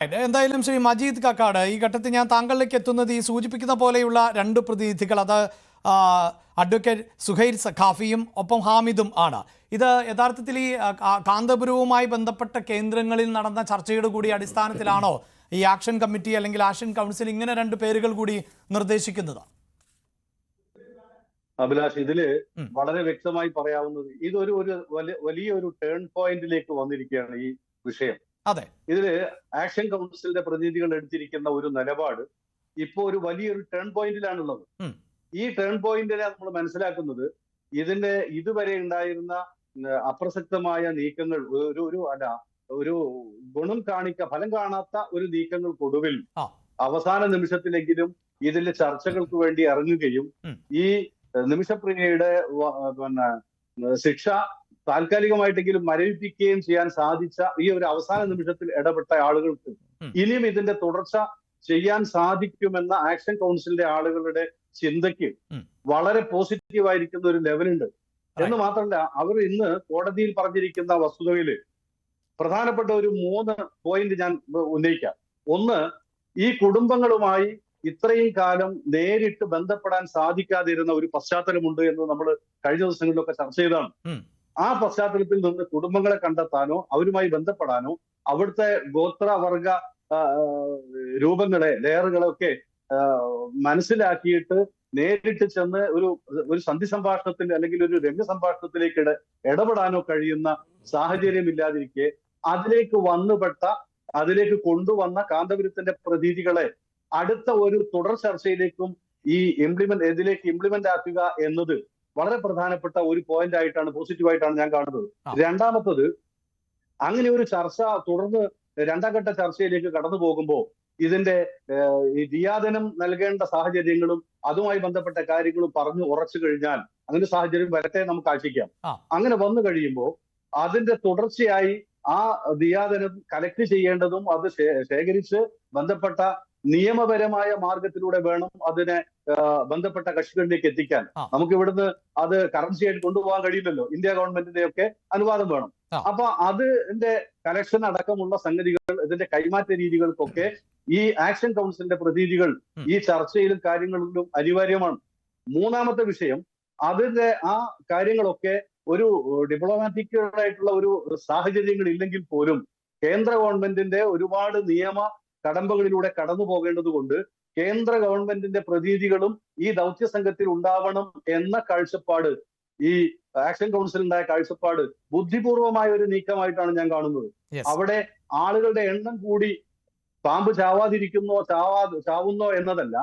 എന്തായാലും ശ്രീ മജീദ് കക്കാട്, ഈ ഘട്ടത്തിൽ ഞാൻ താങ്കളിലേക്ക് എത്തുന്നത് ഈ സൂചിപ്പിക്കുന്ന പോലെയുള്ള രണ്ട് പ്രതിനിധികൾ, അത് അഡ്വക്കേറ്റ് സുഹൈൽ സഖാഫിയും ഒപ്പം ഹാമിദും ആണ്. ഇത് യഥാർത്ഥത്തിൽ ഈ കാന്തപുരവുമായി ബന്ധപ്പെട്ട കേന്ദ്രങ്ങളിൽ നടന്ന ചർച്ചയുടെ കൂടി അടിസ്ഥാനത്തിലാണോ ഈ ആക്ഷൻ കമ്മിറ്റി അല്ലെങ്കിൽ ആക്ഷൻ കൗൺസിൽ ഇങ്ങനെ രണ്ട് പേരുകൾ കൂടി നിർദ്ദേശിക്കുന്നത്? അഭിലാഷ്, ഇതില് വളരെ വ്യക്തമായി പറയാവുന്നത് ഇതൊരു വലിയൊരു ടേൺ പോയിന്റിലേക്ക് വന്നിരിക്കുകയാണ് ഈ വിഷയം. അതെ, ഇതില് ആക്ഷൻ കൗൺസിലിന്റെ പ്രതിനിധികൾ എടുത്തിരിക്കുന്ന ഒരു നിലപാട് ഇപ്പോ ഒരു വലിയൊരു ടേൺ പോയിന്റിലാണുള്ളത്. ഈ ടേൺ പോയിന്റിനെ നമ്മൾ മനസ്സിലാക്കുന്നത് ഇതിന്റെ ഇതുവരെ ഉണ്ടായിരുന്ന അപ്രസക്തമായ നീക്കങ്ങൾ, ഒരു ഫലം കാണാത്ത ഒരു നീക്കങ്ങൾക്കൊടുവിൽ അവസാന നിമിഷത്തിലെങ്കിലും ഇതിലെ ചർച്ചകൾക്ക് വേണ്ടി ഇറങ്ങുകയും ഈ നിമിഷപ്രിയയുടെ ശിക്ഷ താൽക്കാലികമായിട്ടെങ്കിലും മരവിപ്പിക്കുകയും ചെയ്യാൻ സാധിച്ച ഈ ഒരു അവസാന നിമിഷത്തിൽ ഇടപെട്ട ആളുകൾക്ക് ഇനിയും ഇതിന്റെ തുടർച്ച ചെയ്യാൻ സാധിക്കുമെന്ന ആക്ഷൻ കൗൺസിലിന്റെ ആളുകളുടെ ചിന്തയ്ക്ക് വളരെ പോസിറ്റീവായിരിക്കുന്ന ഒരു ലെവലുണ്ട്. എന്ന് മാത്രമല്ല, അവർ ഇന്ന് കോടതിയിൽ പറഞ്ഞിരിക്കുന്ന വസ്തുതയില് പ്രധാനപ്പെട്ട ഒരു 3 പോയിന്റ് ഞാൻ ഉന്നയിക്കാം. ഒന്ന്, ഈ കുടുംബങ്ങളുമായി ഇത്രയും കാലം നേരിട്ട് ബന്ധപ്പെടാൻ സാധിക്കാതിരുന്ന ഒരു പശ്ചാത്തലമുണ്ട് എന്ന് നമ്മൾ കഴിഞ്ഞ ദിവസങ്ങളിലൊക്കെ ചർച്ച ചെയ്തതാണ്. ആ പശ്ചാത്തലത്തിൽ നിന്ന് കുടുംബങ്ങളെ കണ്ടെത്താനോ അവരുമായി ബന്ധപ്പെടാനോ അവിടുത്തെ ഗോത്രവർഗ രൂപങ്ങളെ, ലെയറുകളൊക്കെ മനസ്സിലാക്കിയിട്ട് നേരിട്ട് ചെന്ന് ഒരു സന്ധി സംഭാഷണത്തിൽ അല്ലെങ്കിൽ ഒരു രംഗ സംഭാഷണത്തിലേക്ക് ഇടപെടാനോ കഴിയുന്ന സാഹചര്യമില്ലാതിരിക്കെ അതിലേക്ക് കൊണ്ടുവന്ന കാന്തപുരത്തിന്റെ പ്രതിനിധികളെ അടുത്ത ഒരു തുടർ ചർച്ചയിലേക്കും ഇതിലേക്ക് ഇംപ്ലിമെന്റ് ആക്കുക എന്നത് വളരെ പ്രധാനപ്പെട്ട ഒരു പോയിന്റ് ആയിട്ടാണ്, പോസിറ്റീവായിട്ടാണ് ഞാൻ കാണുന്നത്. രണ്ടാമത്തത്, അങ്ങനെ ഒരു ചർച്ച തുടർന്ന് രണ്ടാം ഘട്ട ചർച്ചയിലേക്ക് കടന്നു പോകുമ്പോൾ ഇതിന്റെ ഈ ദിയാദനം നൽകേണ്ട സാഹചര്യങ്ങളും അതുമായി ബന്ധപ്പെട്ട കാര്യങ്ങളും പറഞ്ഞു ഉറച്ചു കഴിഞ്ഞാൽ അങ്ങനെ സാഹചര്യം വരട്ടെ, നമുക്ക് ആശിക്കാം. അങ്ങനെ വന്നു കഴിയുമ്പോൾ അതിന്റെ തുടർച്ചയായി ആ ദിയാദനം കലക്ട് ചെയ്യേണ്ടതും അത് ശേഖരിച്ച് ബന്ധപ്പെട്ട നിയമപരമായ മാർഗത്തിലൂടെ വേണം അതിനെ ബന്ധപ്പെട്ട കക്ഷികളിലേക്ക് എത്തിക്കാൻ. നമുക്ക് ഇവിടുന്ന് അത് കറൻസിയായിട്ട് കൊണ്ടുപോകാൻ കഴിയില്ലല്ലോ, ഇന്ത്യ ഗവൺമെന്റിന്റെ ഒക്കെ അനുവാദം വേണം. അപ്പൊ അതിന്റെ കലക്ഷൻ അടക്കമുള്ള സംഗതികൾ, ഇതിന്റെ കൈമാറ്റ രീതികൾക്കൊക്കെ ഈ ആക്ഷൻ കൗൺസിലിന്റെ പ്രതിനിധികൾ ഈ ചർച്ചയിലും കാര്യങ്ങളിലും അനിവാര്യമാണ്. മൂന്നാമത്തെ വിഷയം, അതിന്റെ ആ കാര്യങ്ങളൊക്കെ ഒരു ഡിപ്ലോമാറ്റിക് ആയിട്ടുള്ള ഒരു സാഹചര്യങ്ങൾ ഇല്ലെങ്കിൽ പോലും കേന്ദ്ര ഗവൺമെന്റിന്റെ ഒരുപാട് നിയമ കടമ്പകളിലൂടെ കടന്നു പോകേണ്ടത് കൊണ്ട് കേന്ദ്ര ഗവൺമെന്റിന്റെ പ്രതിനിധികളും ഈ ദൗത്യ സംഘത്തിൽ ഉണ്ടാവണം എന്ന കാഴ്ചപ്പാട്, ഈ ആക്ഷൻ കൗൺസിലുണ്ടായ കാഴ്ചപ്പാട് ബുദ്ധിപൂർവമായ ഒരു നീക്കമായിട്ടാണ് ഞാൻ കാണുന്നത്. അവിടെ ആളുകളുടെ എണ്ണം കൂടി പാമ്പ് ചാവുന്നോ എന്നതല്ല,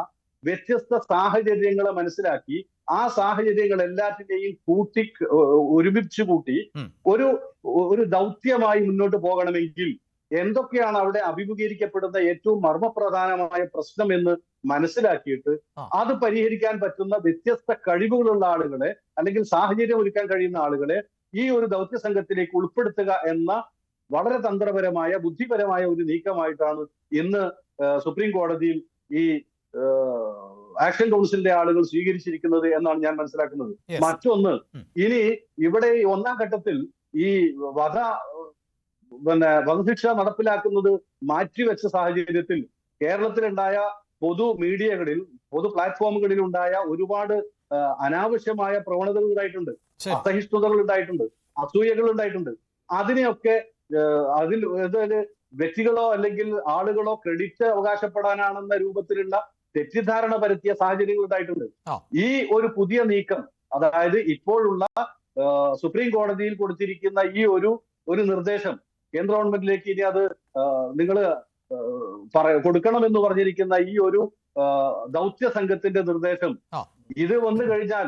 വ്യത്യസ്ത സാഹചര്യങ്ങളെ മനസ്സിലാക്കി ആ സാഹചര്യങ്ങൾ എല്ലാത്തിനെയും ഒരുമിച്ച് കൂട്ടി ഒരു ദൗത്യമായി മുന്നോട്ട് പോകണമെങ്കിൽ എന്തൊക്കെയാണ് അവിടെ അഭിമുഖീകരിക്കപ്പെടുന്ന ഏറ്റവും മർമ്മപ്രധാനമായ പ്രശ്നം എന്ന് മനസ്സിലാക്കിയിട്ട് അത് പരിഹരിക്കാൻ പറ്റുന്ന വ്യത്യസ്ത കഴിവുകളുള്ള ആളുകളെ അല്ലെങ്കിൽ സാഹചര്യം ഒരുക്കാൻ കഴിയുന്ന ആളുകളെ ഈ ഒരു ദൗത്യ സംഘത്തിലേക്ക് ഉൾപ്പെടുത്തുക എന്ന വളരെ തന്ത്രപരമായ, ബുദ്ധിപരമായ ഒരു നീക്കമായിട്ടാണ് ഇന്ന് സുപ്രീം കോടതിയിൽ ഈ ആക്ഷൻ കൗൺസിലിന്റെ ആളുകൾ സ്വീകരിച്ചിരിക്കുന്നത് എന്നാണ് ഞാൻ മനസ്സിലാക്കുന്നത്. മറ്റൊന്ന്, ഇനി ഇവിടെ ഈ ഒന്നാം ഘട്ടത്തിൽ ഈ വധശിക്ഷ നടപ്പിലാക്കുന്നത് മാറ്റിവെച്ച സാഹചര്യത്തിൽ കേരളത്തിലുണ്ടായ പൊതു മീഡിയകളിൽ, പൊതു പ്ലാറ്റ്ഫോമുകളിൽ ഉണ്ടായ ഒരുപാട് അനാവശ്യമായ പ്രവണതകൾ ഉണ്ടായിട്ടുണ്ട്, അസഹിഷ്ണുതകൾ ഉണ്ടായിട്ടുണ്ട്, അസൂയകൾ ഉണ്ടായിട്ടുണ്ട്. അതിനെയൊക്കെ വ്യക്തികളോ അല്ലെങ്കിൽ ആളുകളോ ക്രെഡിറ്റ് അവകാശപ്പെടാനാണെന്ന രൂപത്തിലുള്ള തെറ്റിദ്ധാരണ പരത്തിയ സാഹചര്യങ്ങൾ ഉണ്ടായിട്ടുണ്ട്. ഈ ഒരു പുതിയ നീക്കം, അതായത് ഇപ്പോഴുള്ള സുപ്രീം കോടതിയിൽ കൊടുത്തിരിക്കുന്ന ഈ ഒരു നിർദ്ദേശം കേന്ദ്ര ഗവൺമെന്റിലേക്ക് ഇനി അത് നിങ്ങൾ കൊടുക്കണമെന്ന് പറഞ്ഞിരിക്കുന്ന ഈ ഒരു ദൗത്യ സംഘത്തിന്റെ നിർദ്ദേശം, ഇത് വന്നു കഴിഞ്ഞാൽ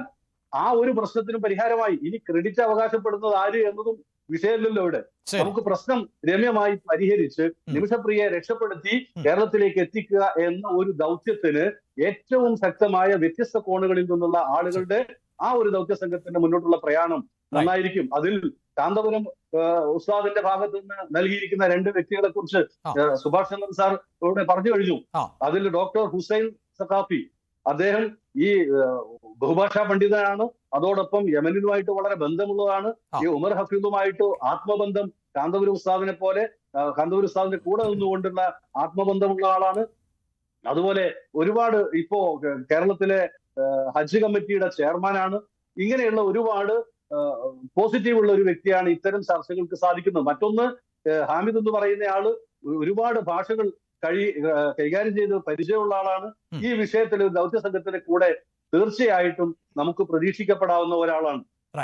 ആ ഒരു പ്രശ്നത്തിനും പരിഹാരമായി. ഇനി ക്രെഡിറ്റ് അവകാശപ്പെടുന്നത് ആര് എന്നതും വിഷയമല്ലല്ലോ ഇവിടെ. നമുക്ക് പ്രശ്നം രമ്യമായി പരിഹരിച്ച് നിമിഷപ്രിയയെ രക്ഷപ്പെടുത്തി കേരളത്തിലേക്ക് എത്തിക്കുക എന്ന ഒരു ദൗത്യത്തിന് ഏറ്റവും ശക്തമായ വ്യത്യസ്ത കോണുകളിൽ നിന്നുള്ള ആളുകളുടെ ആ ഒരു ദൗത്യ സംഘത്തിന്റെ മുന്നോട്ടുള്ള പ്രയാണം നന്നായിരിക്കും. അതിൽ കാന്തപുരം ഉസ്താദിന്റെ ഭാഗത്ത് നിന്ന് നൽകിയിരിക്കുന്ന 2 വ്യക്തികളെ കുറിച്ച് സുഭാഷ് ചന്ദ്രൻ സാർ ഇവിടെ പറഞ്ഞു കഴിഞ്ഞു. അതിൽ ഡോക്ടർ ഹുസൈൻ സഖാഫി, അദ്ദേഹം ഈ ബഹുഭാഷാ പണ്ഡിതനാണ്, അതോടൊപ്പം യമനിലുമായിട്ട് വളരെ ബന്ധമുള്ളതാണ്. ഈ ഉമർ ഹഫീദുമായിട്ട് ആത്മബന്ധം കാന്തപുരം ഉസ്താദിനെ പോലെ കാന്തപുരം ഉസ്താദിന്റെ കൂടെ നിന്നുകൊണ്ടുള്ള ആത്മബന്ധമുള്ള ആളാണ്. അതുപോലെ ഒരുപാട് ഇപ്പോ കേരളത്തിലെ ഹജ്ജ് കമ്മിറ്റിയുടെ ചെയർമാനാണ്. ഇങ്ങനെയുള്ള ഒരുപാട് പോസിറ്റീവ് ഉള്ള ഒരു വ്യക്തിയാണ് ഇത്തരം ചർച്ചകൾക്ക് സാധിക്കുന്നത്. മറ്റൊന്ന്, ഹാമിദ് എന്ന് പറയുന്ന ആള് ഒരുപാട് ഭാഷകൾ കൈകാര്യം ചെയ്ത് പരിചയമുള്ള ആളാണ്. ഈ വിഷയത്തിൽ ദൗത്യ സംഘത്തിന്റെ കൂടെ തീർച്ചയായിട്ടും നമുക്ക് പ്രതീക്ഷിക്കപ്പെടാവുന്ന ഒരാളാണ്.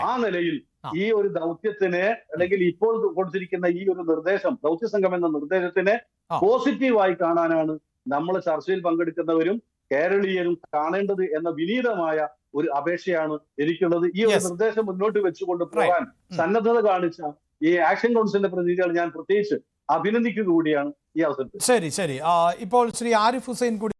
ആ നിലയിൽ ഈ ഒരു ദൗത്യത്തിനെ, അല്ലെങ്കിൽ ഇപ്പോൾ കൊടുത്തിരിക്കുന്ന ഈ ഒരു നിർദ്ദേശം, ദൗത്യ സംഘം എന്ന നിർദ്ദേശത്തിനെ പോസിറ്റീവായി കാണാനാണ് നമ്മൾ ചർച്ചയിൽ പങ്കെടുക്കുന്നവരും കേരളീയരും കാണേണ്ടത് എന്ന വിനീതമായ ഒരു അപേക്ഷയാണ് എനിക്കുള്ളത്. ഈ ഒരു നിർദ്ദേശം മുന്നോട്ട് വെച്ചുകൊണ്ട് പോകാൻ സന്നദ്ധത കാണിച്ച ഈ ആക്ഷൻ കൗൺസിലിന്റെ പ്രതിനിധികൾ ഞാൻ പ്രത്യേകിച്ച് അഭിനന്ദിക്കുക കൂടിയാണ് ഈ അവസരത്തിൽ. ശരി. ഇപ്പോൾ ശ്രീ ആരിഫ് ഹുസൈൻ കൂടി